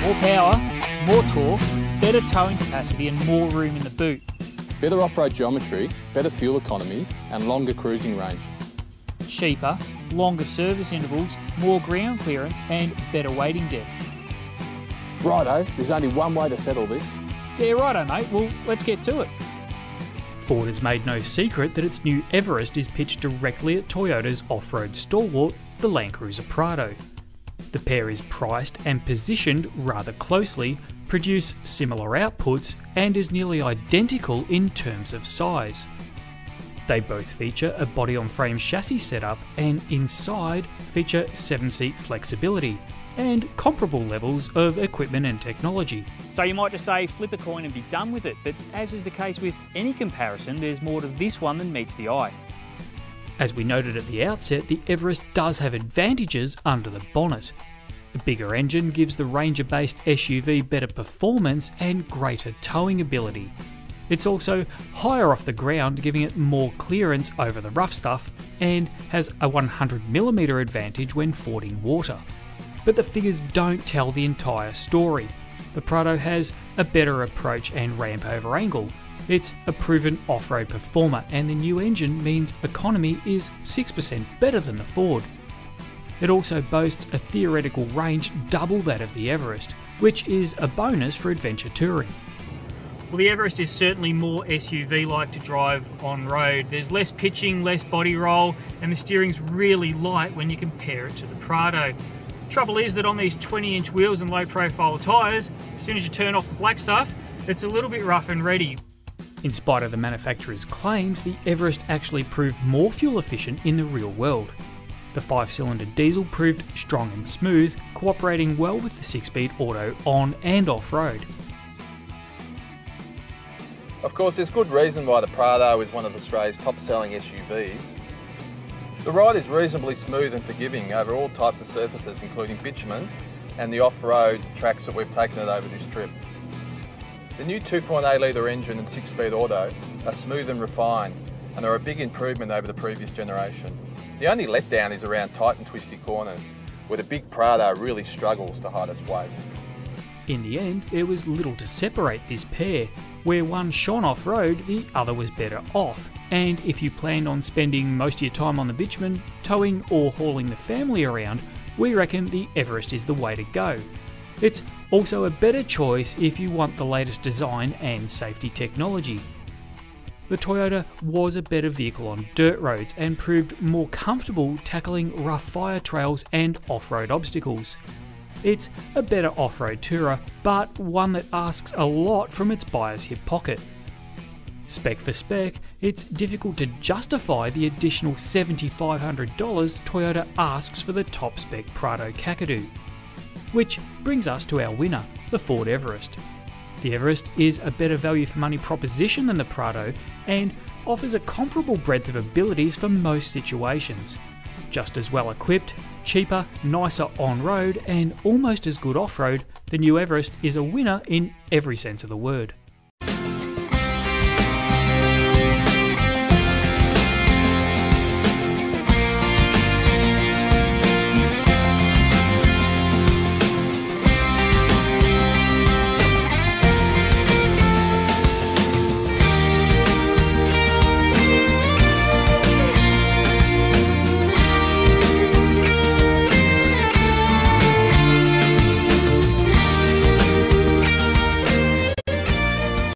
More power, more torque, better towing capacity and more room in the boot. Better off-road geometry, better fuel economy and longer cruising range. Cheaper, longer service intervals, more ground clearance and better waiting depth. Righto, there's only one way to settle this. Yeah, righto mate, well let's get to it. Ford has made no secret that its new Everest is pitched directly at Toyota's off-road stalwart, the Land Cruiser Prado. The pair is priced and positioned rather closely, produce similar outputs, and is nearly identical in terms of size. They both feature a body-on-frame chassis setup and inside feature 7-seat flexibility and comparable levels of equipment and technology. So you might just say flip a coin and be done with it, but as is the case with any comparison, there's more to this one than meets the eye. As we noted at the outset, the Everest does have advantages under the bonnet. A bigger engine gives the Ranger-based SUV better performance and greater towing ability. It's also higher off the ground, giving it more clearance over the rough stuff, and has a 100mm advantage when fording water. But the figures don't tell the entire story. The Prado has a better approach and ramp over angle. It's a proven off-road performer, and the new engine means economy is 6% better than the Ford. It also boasts a theoretical range double that of the Everest, which is a bonus for adventure touring. Well, the Everest is certainly more SUV-like to drive on road. There's less pitching, less body roll, and the steering's really light when you compare it to the Prado. Trouble is that on these 20-inch wheels and low-profile tyres, as soon as you turn off the black stuff, it's a little bit rough and ready. In spite of the manufacturer's claims, the Everest actually proved more fuel efficient in the real world. The 5-cylinder diesel proved strong and smooth, cooperating well with the 6-speed auto on and off-road. Of course, there's good reason why the Prado is one of Australia's top-selling SUVs. The ride is reasonably smooth and forgiving over all types of surfaces, including bitumen and the off-road tracks that we've taken it over this trip. The new 2.8 litre engine and 6-speed auto are smooth and refined, and are a big improvement over the previous generation. The only letdown is around tight and twisty corners, where the big Prado really struggles to hide its weight. In the end, there was little to separate this pair. Where one shone off-road, the other was better off, and if you planned on spending most of your time on the bitumen, towing or hauling the family around, we reckon the Everest is the way to go. It's also a better choice if you want the latest design and safety technology. The Toyota was a better vehicle on dirt roads and proved more comfortable tackling rough fire trails and off-road obstacles. It's a better off-road tourer, but one that asks a lot from its buyer's hip pocket. Spec for spec, it's difficult to justify the additional $7,500 Toyota asks for the top spec Prado Kakadu. Which brings us to our winner, the Ford Everest. The Everest is a better value for money proposition than the Prado and offers a comparable breadth of abilities for most situations. Just as well equipped, cheaper, nicer on-road and almost as good off-road, the new Everest is a winner in every sense of the word.